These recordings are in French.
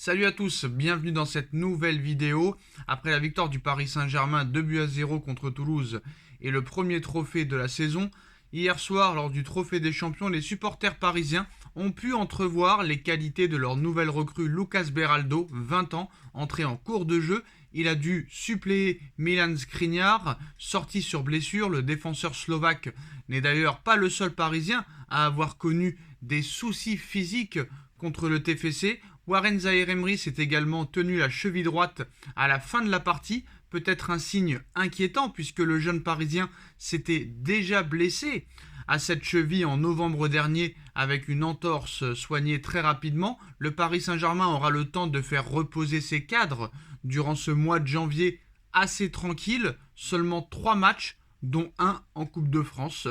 Salut à tous, bienvenue dans cette nouvelle vidéo. Après la victoire du Paris Saint-Germain 2-0 contre Toulouse et le premier trophée de la saison, hier soir lors du trophée des champions, les supporters parisiens ont pu entrevoir les qualités de leur nouvelle recrue Lucas Beraldo, 20 ans, entré en cours de jeu. Il a dû suppléer Milan Skriniar, sorti sur blessure. Le défenseur slovaque n'est d'ailleurs pas le seul parisien à avoir connu des soucis physiques contre le TFC. Warren Zaïre-Emery s'est également tenu la cheville droite à la fin de la partie, peut-être un signe inquiétant puisque le jeune parisien s'était déjà blessé à cette cheville en novembre dernier avec une entorse soignée très rapidement. Le Paris Saint-Germain aura le temps de faire reposer ses cadres durant ce mois de janvier assez tranquille, seulement 3 matchs dont un en Coupe de France.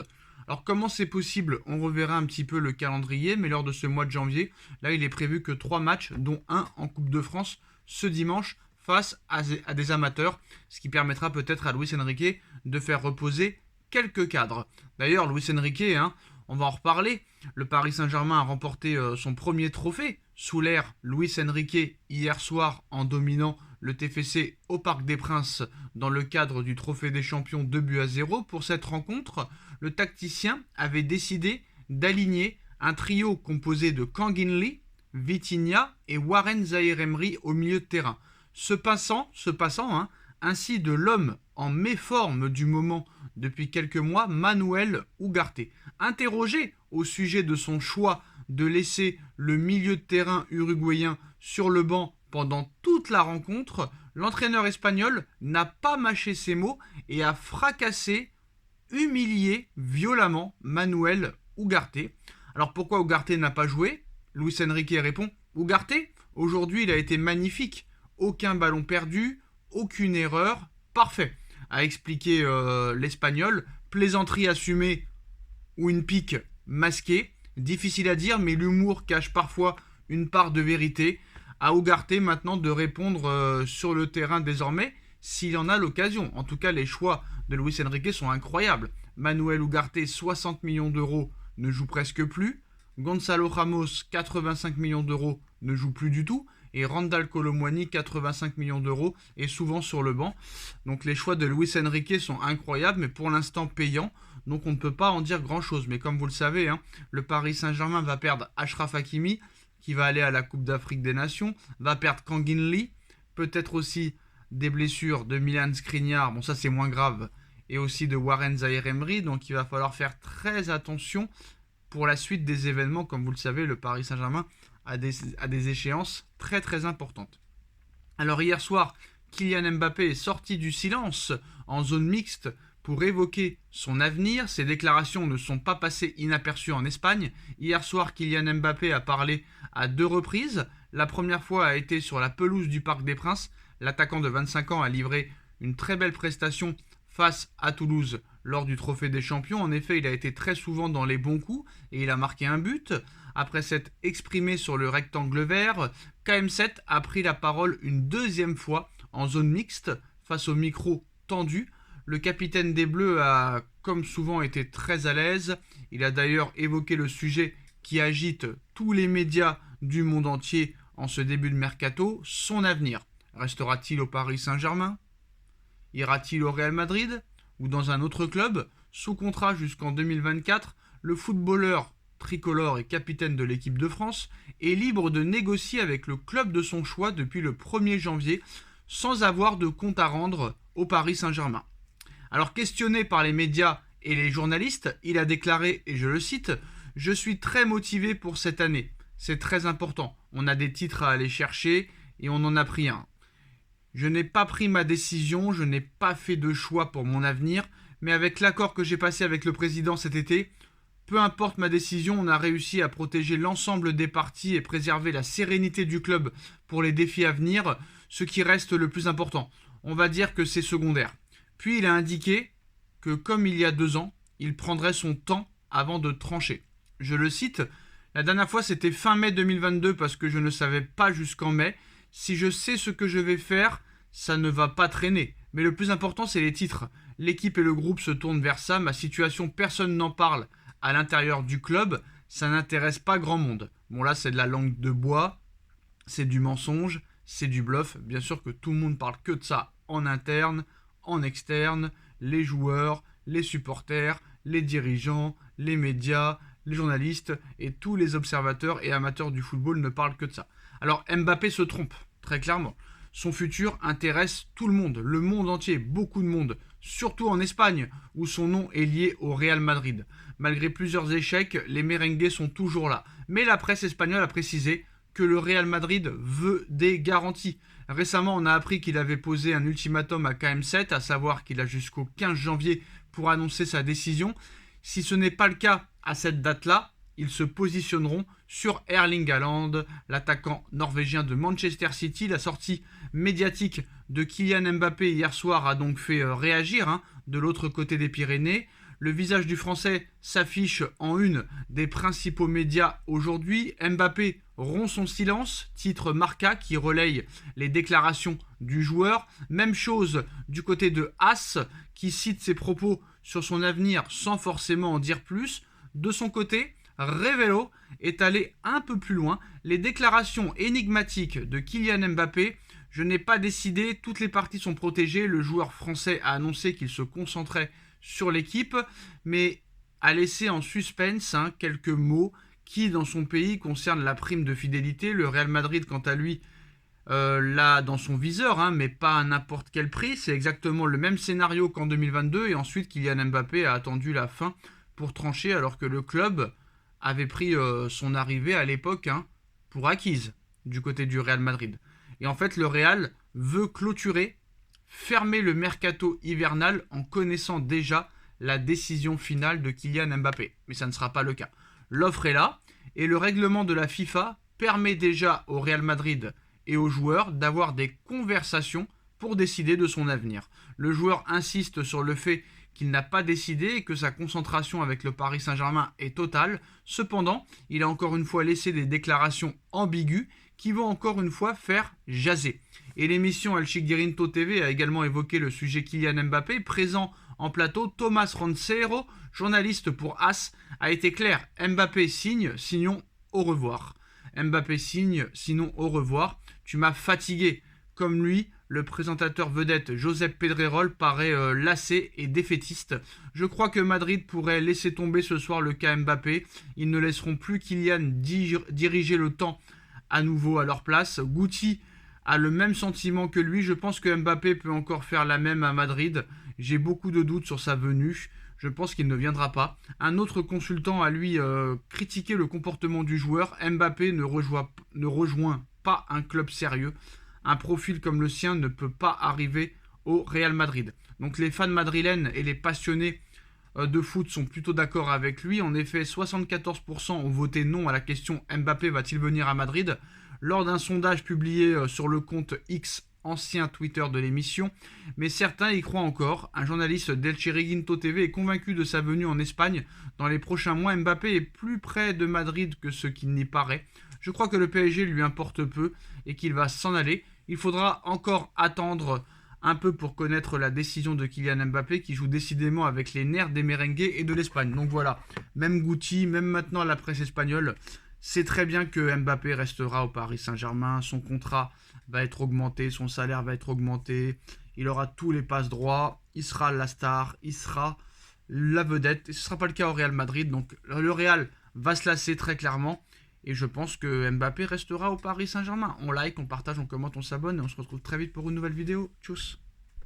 Alors comment c'est possible? On reverra un petit peu le calendrier, mais lors de ce mois de janvier, là il est prévu que 3 matchs, dont un en Coupe de France, ce dimanche, face à des amateurs, ce qui permettra peut-être à Luis Enrique de faire reposer quelques cadres. D'ailleurs, Luis Enrique, on va en reparler, le Paris Saint-Germain a remporté son premier trophée sous l'ère Luis Enrique hier soir en dominant le TFC au Parc des Princes dans le cadre du Trophée des Champions 2-0. Pour cette rencontre, le tacticien avait décidé d'aligner un trio composé de Kangin Lee, Vitinha et Warren Zaïre-Emery au milieu de terrain. Se passant, ainsi de l'homme en méforme du moment depuis quelques mois, Manuel Ugarte. Interrogé au sujet de son choix de laisser le milieu de terrain uruguayen sur le banc pendant toute la rencontre, l'entraîneur espagnol n'a pas mâché ses mots et a fracassé, humilié violemment Manuel Ugarte. Alors pourquoi Ugarte n'a pas joué? Luis Enrique répond: Ugarte, aujourd'hui il a été magnifique. Aucun ballon perdu, aucune erreur, parfait, a expliqué l'Espagnol. Plaisanterie assumée ou une pique masquée, difficile à dire, mais l'humour cache parfois une part de vérité. À Ugarte maintenant de répondre sur le terrain désormais, s'il en a l'occasion. En tout cas, les choix de Luis Enrique sont incroyables. Manuel Ugarte, 60 millions d'euros, ne joue presque plus. Gonzalo Ramos, 85 millions d'euros, ne joue plus du tout. Et Randal Kolo Muani, 85 millions d'euros, est souvent sur le banc. Donc les choix de Luis Enrique sont incroyables, mais pour l'instant payants. Donc on ne peut pas en dire grand-chose. Mais comme vous le savez, le Paris Saint-Germain va perdre Achraf Hakimi, qui va aller à la Coupe d'Afrique des Nations, va perdre Kangin Lee, peut-être aussi des blessures de Milan Skriniar, bon ça c'est moins grave, et aussi de Warren Zaïre-Emery, donc il va falloir faire très attention pour la suite des événements. Comme vous le savez, le Paris Saint-Germain a des échéances très très importantes. Alors hier soir, Kylian Mbappé est sorti du silence en zone mixte pour évoquer son avenir. Ses déclarations ne sont pas passées inaperçues en Espagne. Hier soir, Kylian Mbappé a parlé à 2 reprises. La première fois a été sur la pelouse du Parc des Princes. L'attaquant de 25 ans a livré une très belle prestation face à Toulouse lors du Trophée des Champions. En effet, il a été très souvent dans les bons coups et il a marqué un but. Après s'être exprimé sur le rectangle vert, KM7 a pris la parole une deuxième fois en zone mixte face au micro tendu. Le capitaine des Bleus a, comme souvent, été très à l'aise. Il a d'ailleurs évoqué le sujet qui agite tous les médias du monde entier en ce début de mercato, son avenir. Restera-t-il au Paris Saint-Germain? Ira-t-il au Real Madrid? Ou dans un autre club? Sous contrat jusqu'en 2024, le footballeur tricolore et capitaine de l'équipe de France est libre de négocier avec le club de son choix depuis le 1er janvier sans avoir de compte à rendre au Paris Saint-Germain. Alors questionné par les médias et les journalistes, il a déclaré, et je le cite: « Je suis très motivé pour cette année. C'est très important. On a des titres à aller chercher et on en a pris un. Je n'ai pas pris ma décision, je n'ai pas fait de choix pour mon avenir, mais avec l'accord que j'ai passé avec le président cet été, peu importe ma décision, on a réussi à protéger l'ensemble des parties et préserver la sérénité du club pour les défis à venir, ce qui reste le plus important. On va dire que c'est secondaire. » Puis il a indiqué que, comme il y a 2 ans, il prendrait son temps avant de trancher. Je le cite: « La dernière fois c'était fin mai 2022 parce que je ne savais pas jusqu'en mai. Si je sais ce que je vais faire, ça ne va pas traîner. Mais le plus important c'est les titres. L'équipe et le groupe se tournent vers ça. Ma situation, personne n'en parle à l'intérieur du club. Ça n'intéresse pas grand monde. » Bon là c'est de la langue de bois. c'est du mensonge, c'est du bluff. Bien sûr que tout le monde parle que de ça en interne, en externe, les joueurs, les supporters, les dirigeants, les médias, les journalistes et tous les observateurs et amateurs du football ne parlent que de ça. Alors Mbappé se trompe, très clairement. Son futur intéresse tout le monde entier, beaucoup de monde, surtout en Espagne, où son nom est lié au Real Madrid. Malgré plusieurs échecs, les merengues sont toujours là. Mais la presse espagnole a précisé que le Real Madrid veut des garanties. Récemment, on a appris qu'il avait posé un ultimatum à KM7, à savoir qu'il a jusqu'au 15 janvier pour annoncer sa décision. Si ce n'est pas le cas à cette date-là, ils se positionneront sur Erling Haaland, l'attaquant norvégien de Manchester City. La sortie médiatique de Kylian Mbappé hier soir a donc fait réagir de l'autre côté des Pyrénées. Le visage du Français s'affiche en une des principaux médias aujourd'hui. Mbappé rompt son silence, titre Marca qui relaye les déclarations du joueur. Même chose du côté de As qui cite ses propos sur son avenir sans forcément en dire plus. De son côté, Révélo est allé un peu plus loin. Les déclarations énigmatiques de Kylian Mbappé, je n'ai pas décidé, toutes les parties sont protégées. Le joueur français a annoncé qu'il se concentrait sur l'équipe, mais a laissé en suspense quelques mots qui, dans son pays, concernent la prime de fidélité. Le Real Madrid, quant à lui, l'a dans son viseur, mais pas à n'importe quel prix. C'est exactement le même scénario qu'en 2022, et ensuite Kylian Mbappé a attendu la fin pour trancher, alors que le club avait pris son arrivée à l'époque pour acquise du côté du Real Madrid. Et en fait, le Real veut clôturer, fermer le mercato hivernal en connaissant déjà la décision finale de Kylian Mbappé. Mais ça ne sera pas le cas. L'offre est là, et le règlement de la FIFA permet déjà au Real Madrid et aux joueurs d'avoir des conversations pour décider de son avenir. Le joueur insiste sur le fait qu'il n'a pas décidé et que sa concentration avec le Paris Saint-Germain est totale. Cependant, il a encore une fois laissé des déclarations ambiguës qui vont encore une fois faire jaser. Et l'émission El Chiringuito TV a également évoqué le sujet Kylian Mbappé. Présent en plateau, Thomas Roncero, journaliste pour AS, a été clair. Mbappé signe, sinon au revoir. Mbappé signe, sinon au revoir. Tu m'as fatigué. Comme lui, le présentateur vedette Josep Pedrerol paraît lassé et défaitiste. Je crois que Madrid pourrait laisser tomber ce soir le cas Mbappé. Ils ne laisseront plus Kylian diriger le temps à nouveau à leur place. Guti a le même sentiment que lui. Je pense que Mbappé peut encore faire la même à Madrid. J'ai beaucoup de doutes sur sa venue. Je pense qu'il ne viendra pas. Un autre consultant a lui critiqué le comportement du joueur. Mbappé ne rejoint pas un club sérieux. Un profil comme le sien ne peut pas arriver au Real Madrid. Donc les fans madrilènes et les passionnés de foot sont plutôt d'accord avec lui. En effet, 74% ont voté non à la question Mbappé va-t-il venir à Madrid lors d'un sondage publié sur le compte X, ancien Twitter de l'émission. Mais certains y croient encore. Un journaliste d'El Chiringuito TV est convaincu de sa venue en Espagne. Dans les prochains mois, Mbappé est plus près de Madrid que ce qu'il n'y paraît. Je crois que le PSG lui importe peu et qu'il va s'en aller. Il faudra encore attendre un peu pour connaître la décision de Kylian Mbappé qui joue décidément avec les nerfs des merengues et de l'Espagne. Donc voilà, même Guti, même maintenant la presse espagnole, sait très bien que Mbappé restera au Paris Saint-Germain. Son contrat va être augmenté, son salaire va être augmenté. Il aura tous les passe-droits, il sera la star, il sera la vedette. Et ce ne sera pas le cas au Real Madrid. Donc le Real va se lasser très clairement. Et je pense que Mbappé restera au Paris Saint-Germain. On like, on partage, on commente, on s'abonne et on se retrouve très vite pour une nouvelle vidéo. Tchuss.